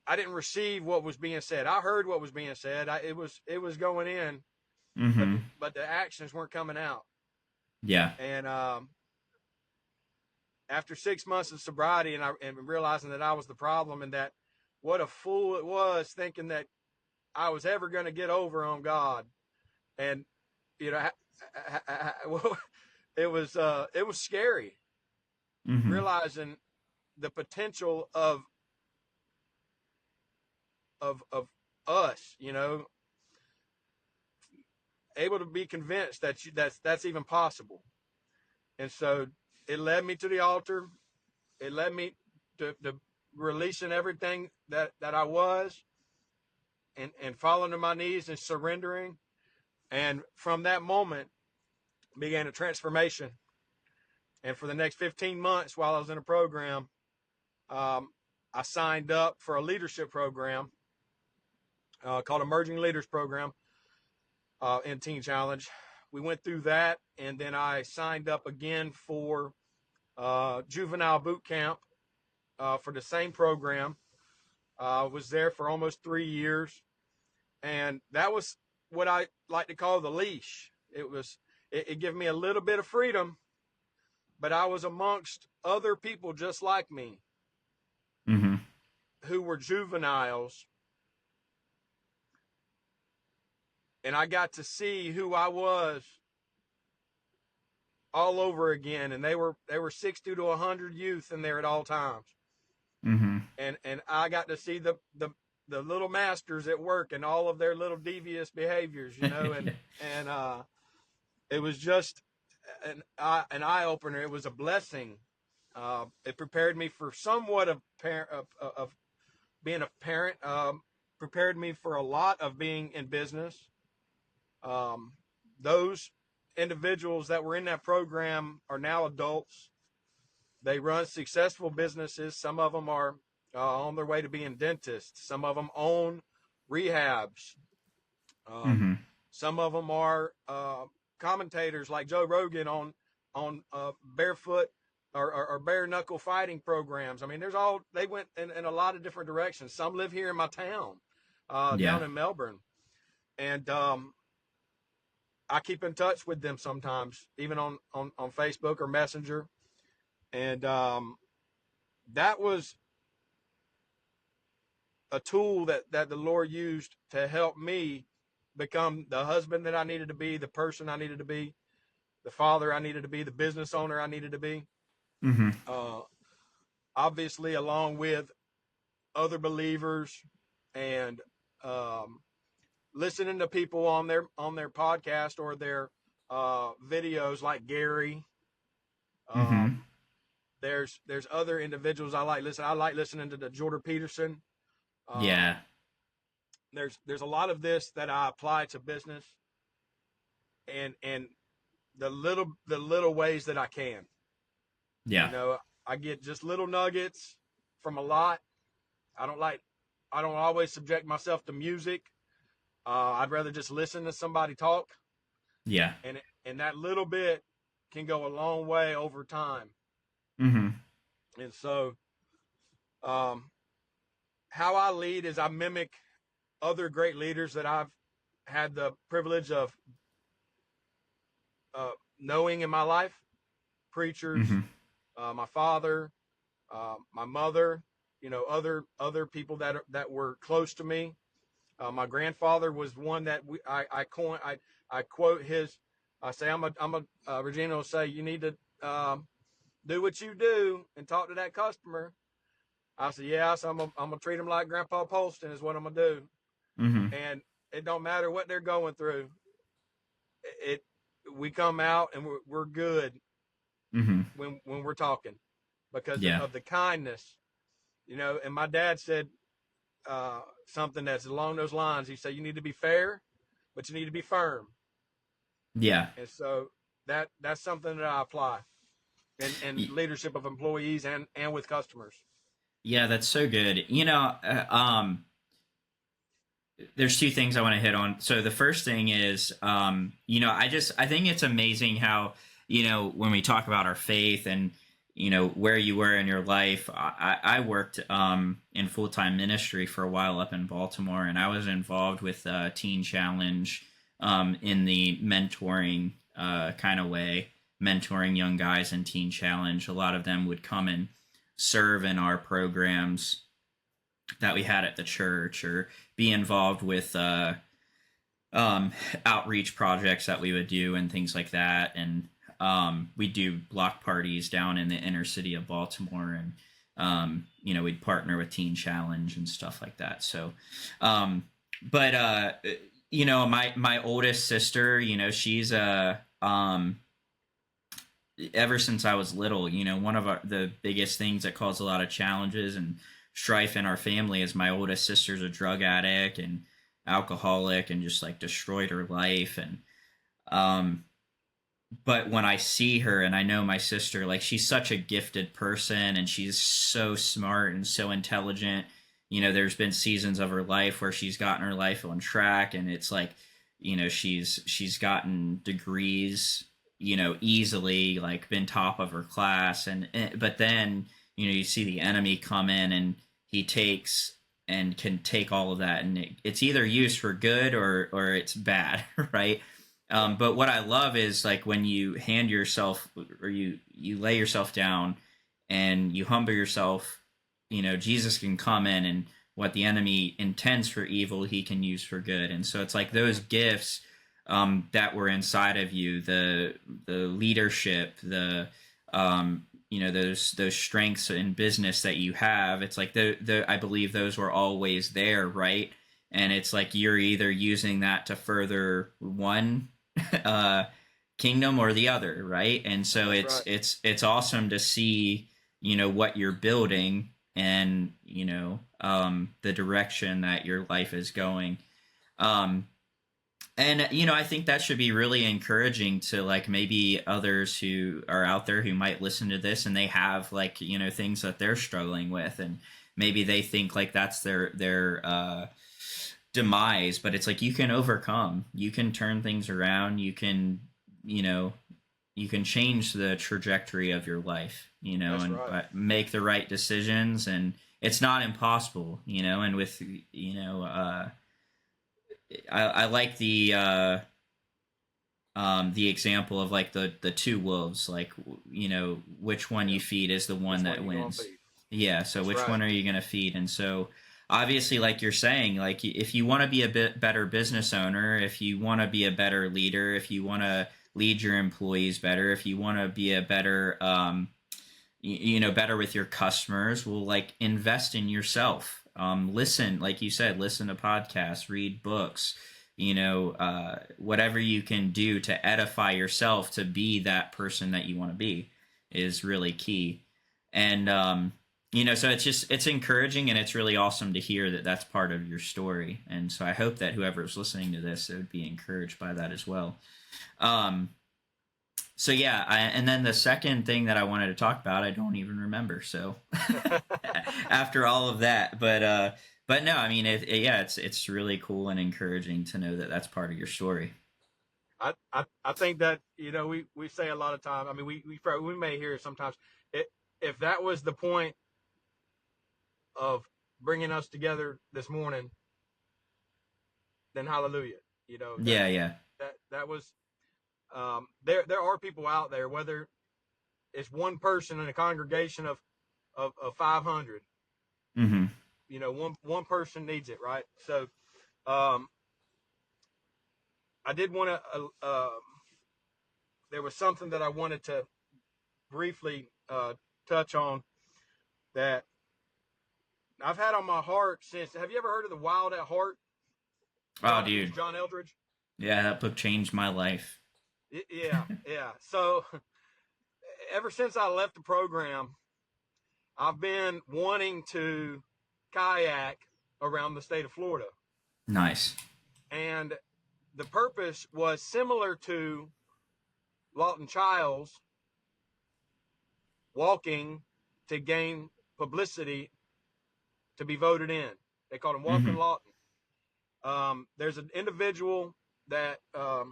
I didn't receive what was being said. I heard what was being said. It was going in, but Mm-hmm. the actions weren't coming out. Yeah. And after 6 months of sobriety, and realizing that I was the problem, and that what a fool it was thinking that I was ever going to get over on God, and it was scary, Mm-hmm. realizing the potential of us, able to be convinced that that's even possible. And so it led me to the altar. It led me to releasing everything that I was, and falling to my knees and surrendering. And from that moment began a transformation. And for the next 15 months while I was in a program, I signed up for a leadership program called Emerging Leaders Program in Teen Challenge. We went through that, and then I signed up again for juvenile boot camp for the same program. Was there for almost 3 years, and that was what I like to call the leash. It gave me a little bit of freedom, but I was amongst other people just like me Mm-hmm. who were juveniles, and I got to see who I was all over again. And they were 60 to 100 youth in there at all times. Mm-hmm. And I got to see the little masters at work and all of their little devious behaviors, and it was just an eye opener. It was a blessing. It prepared me for somewhat of being a parent. Prepared me for a lot of being in business. Those individuals that were in that program are now adults. They run successful businesses. Some of them are on their way to being dentists. Some of them own rehabs. Mm-hmm. Some of them are commentators like Joe Rogan on barefoot or bare knuckle fighting programs. I mean, they went in a lot of different directions. Some live here in my town, Yeah. down in Melbourne, and I keep in touch with them sometimes, even on Facebook or Messenger. And that was a tool that the Lord used to help me become the husband that I needed to be, the person I needed to be, the father I needed to be, the business owner I needed to be. Mm-hmm. Uh, Obviously, along with other believers, and um, listening to people on their podcast or their videos like Gary. Mm-hmm. Um, there's other individuals I like listening. I like listening to the Jordan Peterson. Yeah. There's a lot of this that I apply to business, and the little ways that I can. Yeah. I get just little nuggets from a lot. I don't always subject myself to music. I'd rather just listen to somebody talk, Yeah. and that little bit can go a long way over time. Mm-hmm. And so, um, how I lead is I mimic other great leaders that I've had the privilege of knowing in my life. Preachers, Mm-hmm. my father, my mother. other people that were close to me. My grandfather was one that I quote his. I say Regina will say, you need to do what you do and talk to that customer. I said, yeah, so I'm gonna treat them like Grandpa Polston is what I'm gonna do, Mm-hmm. and it don't matter what they're going through. It we come out and we're good Mm-hmm. when we're talking because Yeah. of the kindness, And my dad said something that's along those lines. He said, you need to be fair, but you need to be firm, Yeah. and so that's something that I apply in leadership of employees and with customers. Yeah, that's so good. There's two things I want to hit on. So the first thing is, I think it's amazing how, when we talk about our faith and, where you were in your life. I worked in full time ministry for a while up in Baltimore, and I was involved with Teen Challenge in the mentoring kind of way, mentoring young guys in Teen Challenge. A lot of them would come and serve in our programs that we had at the church, or be involved with outreach projects that we would do and things like that. And we do block parties down in the inner city of Baltimore, and we'd partner with Teen Challenge and stuff like that. So, but my oldest sister, she's ever since I was little, one of the biggest things that caused a lot of challenges and strife in our family is my oldest sister's a drug addict and alcoholic and just like destroyed her life. And but when I see her and I know my sister, like, she's such a gifted person and she's so smart and so intelligent. There's been seasons of her life where she's gotten her life on track, and it's like, she's gotten degrees, easily, like been top of her class. But then, you see the enemy come in and he takes and can take all of that, and it's either used for good or it's bad, right? But what I love is, like, when you hand yourself, or you lay yourself down and you humble yourself, Jesus can come in, and what the enemy intends for evil, he can use for good. And so it's like those gifts that were inside of you, the leadership, the those strengths in business that you have. It's like I believe those were always there, right? And it's like you're either using that to further one kingdom or the other, right? And so That's right. it's awesome to see what you're building, and the direction that your life is going. And I think that should be really encouraging to, like, maybe others who are out there who might listen to this and they have, like, things that they're struggling with, and maybe they think like that's their demise. But it's like, you can overcome, you can turn things around, you can change the trajectory of your life, That's and right. make the right decisions. And it's not impossible, and with, I like the example of, like, the two wolves, like, which one Yeah. you feed is the one Which one that you going to wins. feed? Yeah, so That's which right. one are you going to feed? And so, obviously, like you're saying, like, if you want to be a bit better business owner, if you want to be a better leader, if you want to lead your employees better, if you want to be a better better with your customers, well, like, invest in yourself. Listen, like you said, listen to podcasts, read books, whatever you can do to edify yourself to be that person that you want to be is really key. And so it's encouraging, and it's really awesome to hear that that's part of your story. And so I hope that whoever's listening to this would be encouraged by that as well. um so yeah, and then the second thing that I wanted to talk about, I don't even remember. So after all of that, but no, I mean, yeah, it's really cool and encouraging to know that that's part of your story. I think that we say a lot of time. I mean, we may hear sometimes, it, if that was the point of bringing us together this morning, then hallelujah. That Yeah, yeah, that was there are people out there, whether it's one person in a congregation of 500, Mm-hmm. One person needs it, right? So um, I did want to. There was something that I wanted to briefly touch on that I've had on my heart since. Have you ever heard of the Wild at Heart? Oh, It's dude. John Eldridge. Yeah, that book changed my life. Yeah, yeah. So ever since I left the program, I've been wanting to kayak around the state of Florida. Nice. And the purpose was similar to Lawton Childs walking to gain publicity to be voted in. They called him Mm-hmm. Walking Lawton. There's an individual that uh,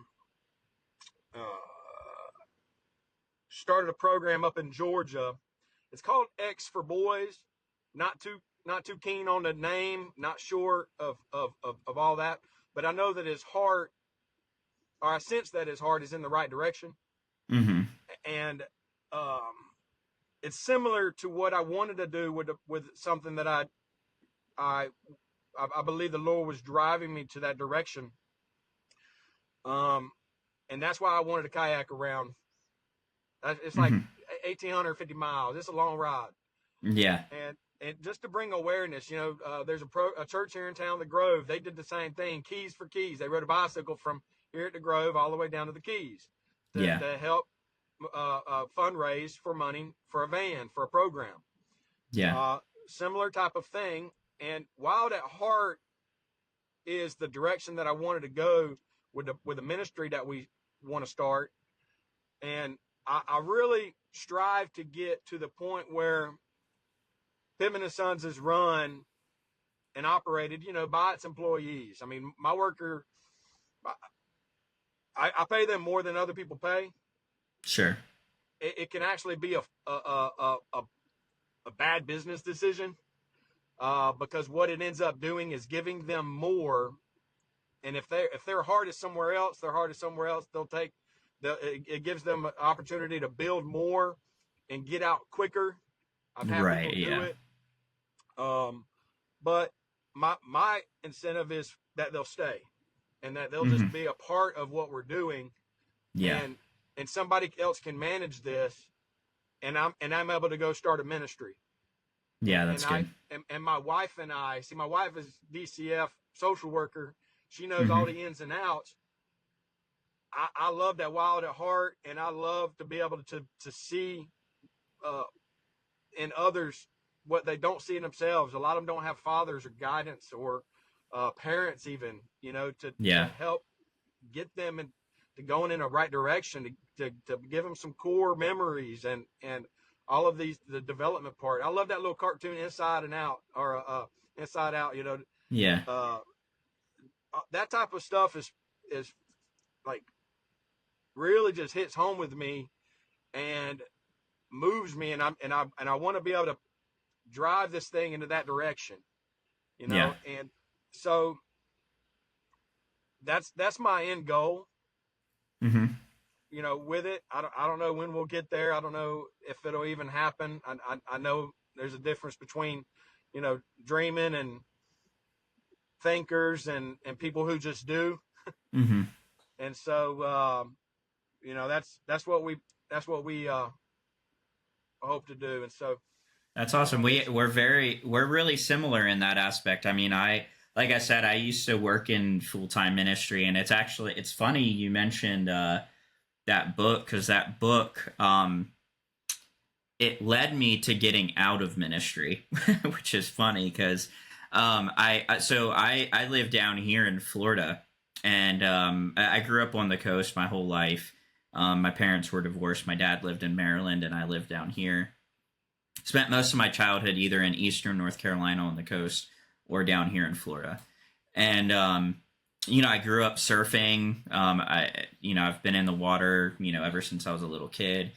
started a program up in Georgia. It's called X for Boys. Not too keen on the name. Not sure of all that. But I know that his heart, or I sense that his heart is in the right direction. Mm-hmm. And um, it's similar to what I wanted to do with something that I believe the Lord was driving me to that direction. And that's why I wanted to kayak around. It's like Mm-hmm. 1,850 miles. It's a long ride. Yeah. And just to bring awareness, there's a church here in town, the Grove. They did the same thing, Keys for Keys. They rode a bicycle from here at the Grove all the way down to the Keys Yeah. to help fundraise for money for a van, for a program. Yeah. Similar type of thing. And Wild at Heart is the direction that I wanted to go with the ministry that we want to start. And I really strive to get to the point where Pittman and Sons is run and operated, by its employees. I mean, my worker, I pay them more than other people pay. Sure. It can actually be a bad business decision because what it ends up doing is giving them more. And if their heart is somewhere else, it gives them an opportunity to build more and get out quicker. I've had Right. people do Yeah. it. But my incentive is that they'll stay and that they'll Mm-hmm. just be a part of what we're doing, Yeah. and somebody else can manage this, and I'm able to go start a ministry. Yeah. That's good. And my wife and I see, my wife is DCF social worker. She knows all Mm-hmm. the ins and outs. I love that Wild at Heart, and I love to be able to see in others what they don't see in themselves. A lot of them don't have fathers or guidance or parents even, to Yeah. help get them to going in the right direction, to give them some core memories and all of the development part. I love that little cartoon Inside and Out, or Inside Out. Yeah. Uh, that type of stuff is like really just hits home with me and moves me, and I want to be able to drive this thing into that direction, Yeah. and so that's my end goal, Mm-hmm. with it. I don't know when we'll get there. I don't know if it'll even happen. I know there's a difference between, dreaming and thinkers and people who just do. Mm-hmm. And so, that's what we hope to do. And so, That's awesome. it's We're really similar in that aspect. I mean, like I said, I used to work in full-time ministry, and it's funny you mentioned that book, because that book it led me to getting out of ministry, which is funny because I live down here in Florida, and I grew up on the coast my whole life. My parents were divorced. My dad lived in Maryland, and I lived down here. Spent most of my childhood either in eastern North Carolina on the coast or down here in Florida. And I grew up surfing. I've been in the water, ever since I was a little kid.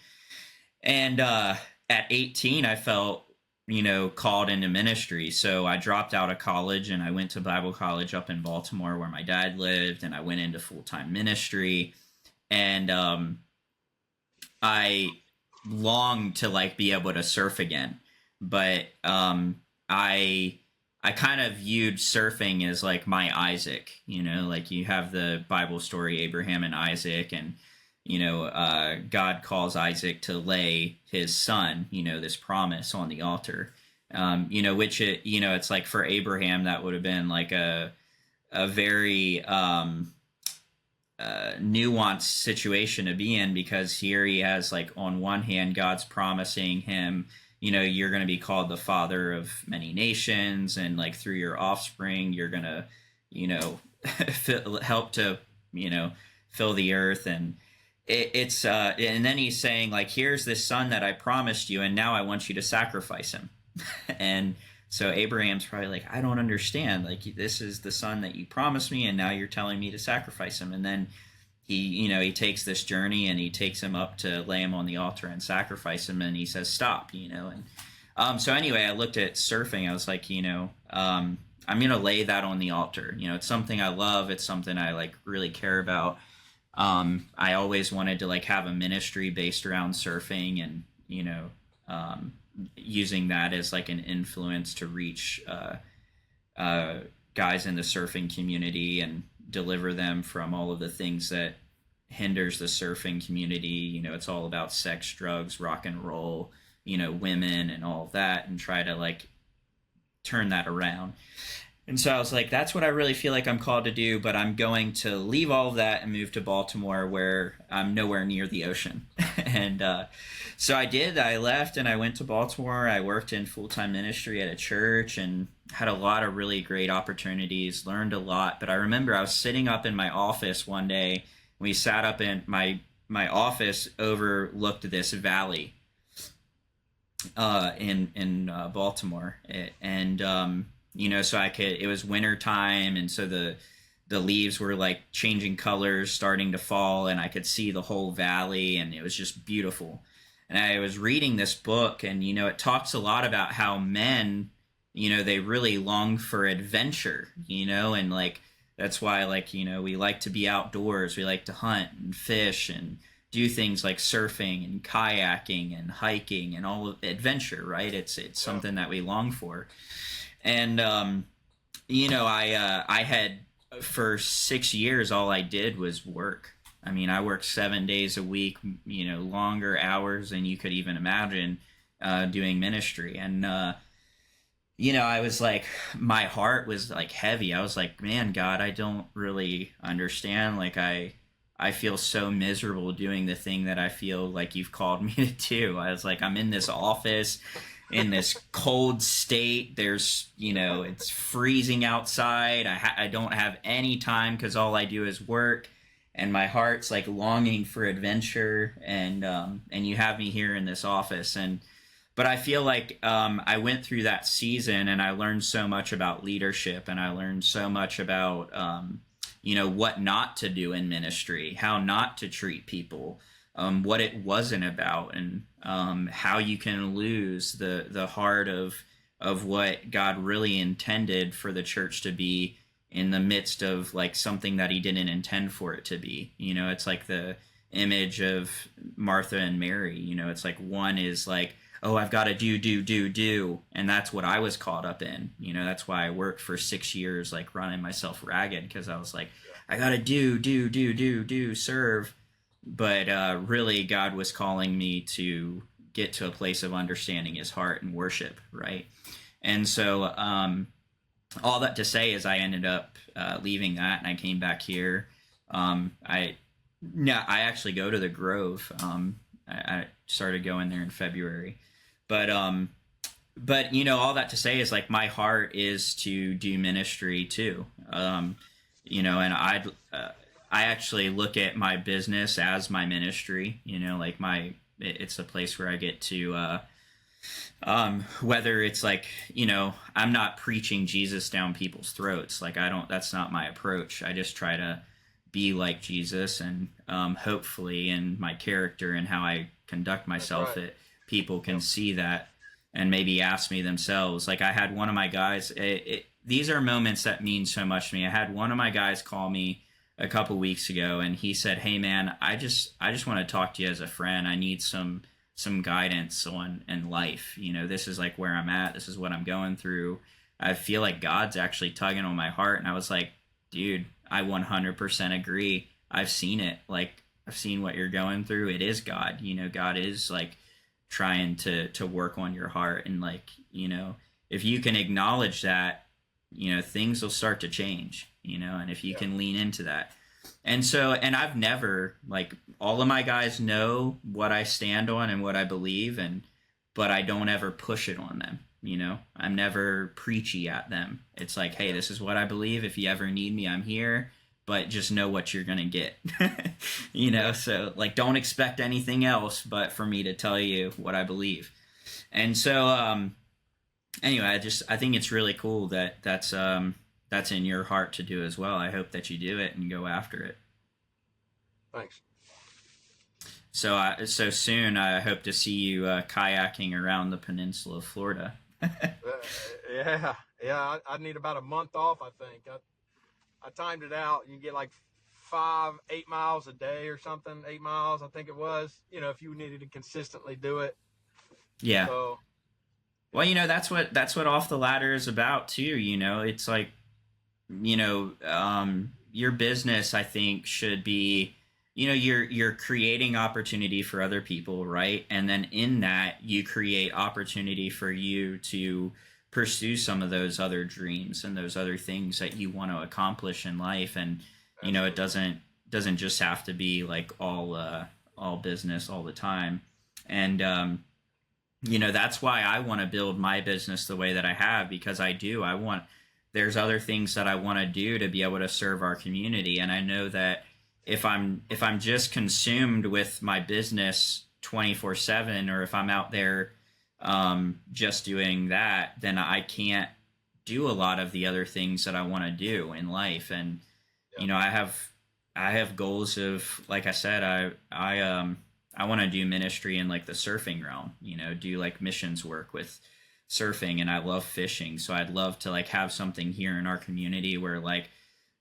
And at 18, I felt, called into ministry. So I dropped out of college and I went to Bible college up in Baltimore where my dad lived, and I went into full-time ministry. And I longed to be able to surf again, but I I kind of viewed surfing as like my Isaac, like you have the Bible story Abraham and Isaac, and God calls Isaac to lay his son, this promise on the altar. Which it's like for Abraham that would have been like a very nuanced situation to be in, because here he has, like, on one hand God's promising him, you're going to be called the father of many nations, and like through your offspring you're going to you know help to fill the earth. And it's and then he's saying, like, here's this son that I promised you, and now I want you to sacrifice him. And so Abraham's probably like, I don't understand. Like, this is the son that you promised me, and now you're telling me to sacrifice him. And then he takes this journey, and he takes him up to lay him on the altar and sacrifice him, and he says, stop, And so anyway, I looked at surfing. I was like, I'm going to lay that on the altar. It's something I love. It's something I, like, really care about. I always wanted to, like, have a ministry based around surfing, and, using that as like an influence to reach guys in the surfing community and deliver them from all of the things that hinders the surfing community. It's all about sex, drugs, rock and roll, women and all of that, and try to, like, turn that around. And so I was like, that's what I really feel like I'm called to do, but I'm going to leave all of that and move to Baltimore, where I'm nowhere near the ocean. And so I did. I left and I went to Baltimore. I worked in full-time ministry at a church and had a lot of really great opportunities, learned a lot. But I remember I was sitting up in my office one day. We sat up in my office overlooked this valley in Baltimore. And so it was winter time, and so the leaves were, like, changing colors, starting to fall, and I could see the whole valley, and it was just beautiful. And I was reading this book, and it talks a lot about how men, they really long for adventure, and, like, that's why, like, we like to be outdoors. We like to hunt and fish and do things like surfing and kayaking and hiking and all of adventure, right? It's something that we long for. And I had, for 6 years, all I did was work. I mean, I worked 7 days a week, longer hours than you could even imagine, doing ministry. And I was like, my heart was, like, heavy. I was like, man, God, I don't really understand. Like, I feel so miserable doing the thing that I feel like you've called me to do. I was like, I'm in this office in this cold state. There's, it's freezing outside. I don't have any time because all I do is work, and my heart's, like, longing for adventure. And you have me here in this office. But I feel like I went through that season, and I learned so much about leadership, and I learned so much about what not to do in ministry, how not to treat people, what it wasn't about, and how you can lose the heart of what God really intended for the church to be in the midst of, like, something that he didn't intend for it to be. It's like the image of Martha and Mary. It's like one is like, oh, I've got to do, and that's what I was caught up in. That's why I worked for 6 years, like, running myself ragged, because I was like, I got to do, serve. But really, God was calling me to get to a place of understanding his heart and worship, right? And so all that to say is I ended up leaving that, and I came back here. I actually go to the Grove. I started going there in February. But all that to say is, like, my heart is to do ministry too. And I actually look at my business as my ministry. Like, it's a place where I get to whether it's like, I'm not preaching Jesus down people's throats. Like, that's not my approach. I just try to be like Jesus, and hopefully in my character and how I conduct myself, that people can see that and maybe ask me themselves. Like, I had one of my guys, these are moments that mean so much to me. I had one of my guys call me a couple weeks ago, and he said, hey man, I just want to talk to you as a friend. I need some some guidance on in life. This is like where I'm at. This is what I'm going through. I feel like God's actually tugging on my heart. And I was like, dude, I 100% agree. I've seen it. Like, I've seen what you're going through. It is God. God is like trying to work on your heart. And like, if you can acknowledge that, things will start to change, and if you Yeah. can lean into that. And I've never, like, all of my guys know what I stand on and what I believe, but I don't ever push it on them. I'm never preachy at them. It's like, hey, this is what I believe. If you ever need me, I'm here, but just know what you're going to get. So like, don't expect anything else but for me to tell you what I believe. And so, anyway, I think it's really cool that that's in your heart to do as well. I hope that you do it and go after it. Thanks. So soon, I hope to see you kayaking around the peninsula of Florida. Yeah, yeah. I need about a month off. I think I timed it out. You get like 8 miles a day or something. 8 miles, I think it was. If you needed to consistently do it. Yeah. So. Well, that's what Off the Ladder is about too. It's like, your business, I think, should be, you're creating opportunity for other people, right? And then in that, you create opportunity for you to pursue some of those other dreams and those other things that you want to accomplish in life. And it doesn't just have to be like all business all the time. And that's why I want to build my business the way that I have, because there's other things that I want to do to be able to serve our community. And I know that if I'm just consumed with my business 24/7, or if I'm out there just doing that, then I can't do a lot of the other things that I want to do in life. And Yeah. I have goals of, like I said, I want to do ministry in like the surfing realm, do like missions work with surfing, and I love fishing. So I'd love to like have something here in our community where like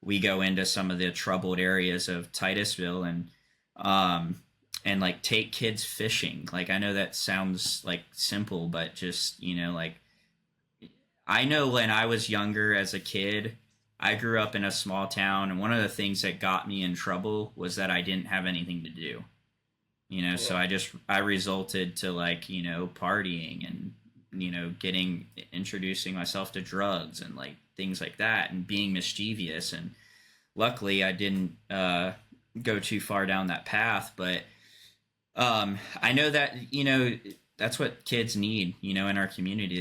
we go into some of the troubled areas of Titusville and like take kids fishing. Like, I know that sounds like simple, but just, like, I know when I was younger as a kid, I grew up in a small town, and one of the things that got me in trouble was that I didn't have anything to do. So Yeah. I resulted to like, partying and, introducing myself to drugs and like things like that, and being mischievous. And luckily I didn't go too far down that path. But I know that, that's what kids need, in our community.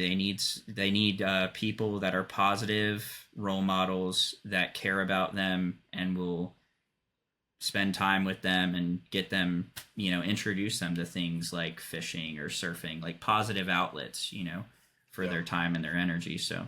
They need people that are positive role models, that care about them and will spend time with them and get them, introduce them to things like fishing or surfing, like positive outlets, for Yeah. their time and their energy. So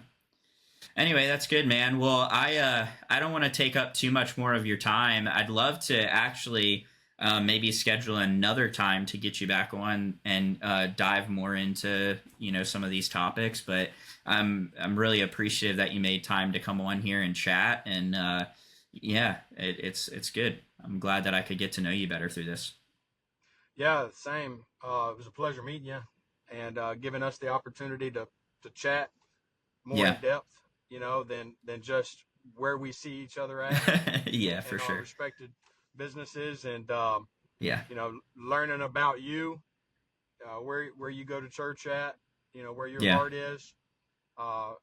anyway, that's good, man. Well, I don't want to take up too much more of your time. I'd love to actually maybe schedule another time to get you back on and dive more into, some of these topics. But I'm really appreciative that you made time to come on here and chat. And yeah, it's good. I'm glad that I could get to know you better through this. Yeah, same. It was a pleasure meeting you, and giving us the opportunity to chat more Yeah. in depth, than just where we see each other at Yeah, in for our sure. respected businesses, and Yeah. learning about you, where you go to church at, where your Yeah. heart is. Uh,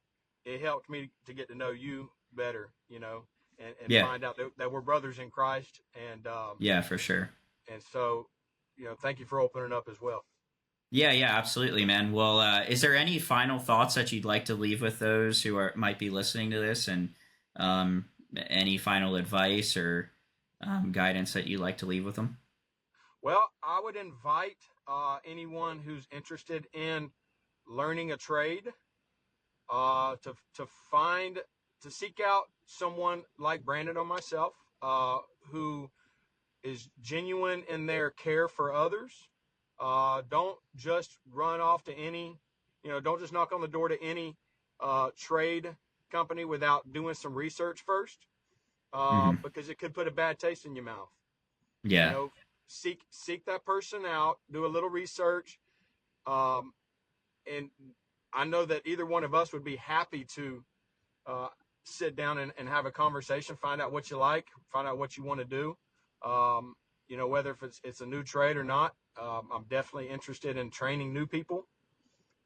it helped me to get to know you better, and Yeah. find out that we're brothers in Christ, Yeah, for sure. and so, thank you for opening up as well. Yeah, yeah, absolutely, man. Well, is there any final thoughts that you'd like to leave with those who might be listening to this, and um, any final advice or guidance that you'd like to leave with them? Well, I would invite anyone who's interested in learning a trade to find to seek out someone like Branden or myself, who is genuine in their care for others. Don't just run off to any, don't just knock on the door to any trade company without doing some research first, Hmm. because it could put a bad taste in your mouth. You Yeah. know, seek that person out, do a little research, and I know that either one of us would be happy to sit down and have a conversation, find out what you like, find out what you want to do. Whether if it's a new trade or not. I'm definitely interested in training new people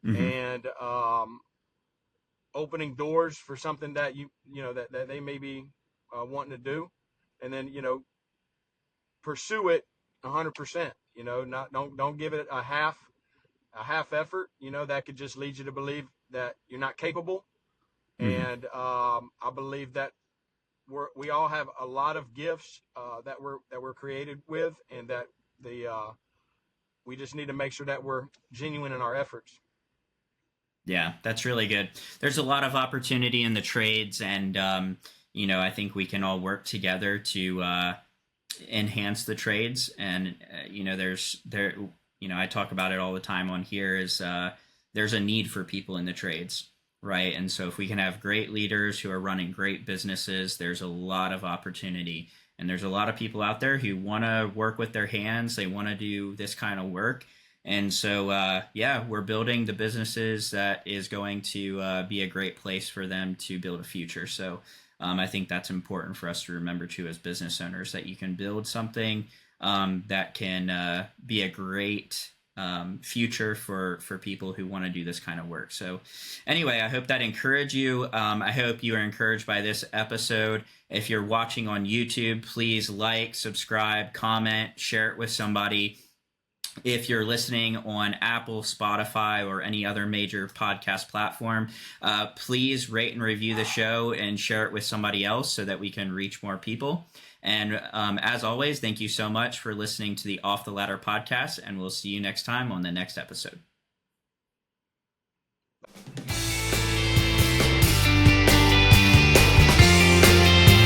Mm-hmm. and opening doors for something that that they may be wanting to do, and then pursue it 100%. Not don't give it a half effort. That could just lead you to believe that you're not capable. Mm-hmm. And I believe that we all have a lot of gifts that we're created with, and that we just need to make sure that we're genuine in our efforts. Yeah, that's really good. There's a lot of opportunity in the trades, and I think we can all work together to enhance the trades. And I talk about it all the time on here. Is there's a need for people in the trades, right? And so if we can have great leaders who are running great businesses, there's a lot of opportunity. And there's a lot of people out there who want to work with their hands. They want to do this kind of work. And so, we're building the businesses that is going to be a great place for them to build a future. So I think that's important for us to remember too, as business owners, that you can build something that can be a great future for people who want to do this kind of work. So anyway, I hope that encouraged you. I hope you are encouraged by this episode. If you're watching on YouTube, please like, subscribe, comment, share it with somebody. If you're listening on Apple, Spotify, or any other major podcast platform, please rate and review the show and share it with somebody else so that we can reach more people. And as always, thank you so much for listening to the Off the Ladder podcast, and we'll see you next time on the next episode.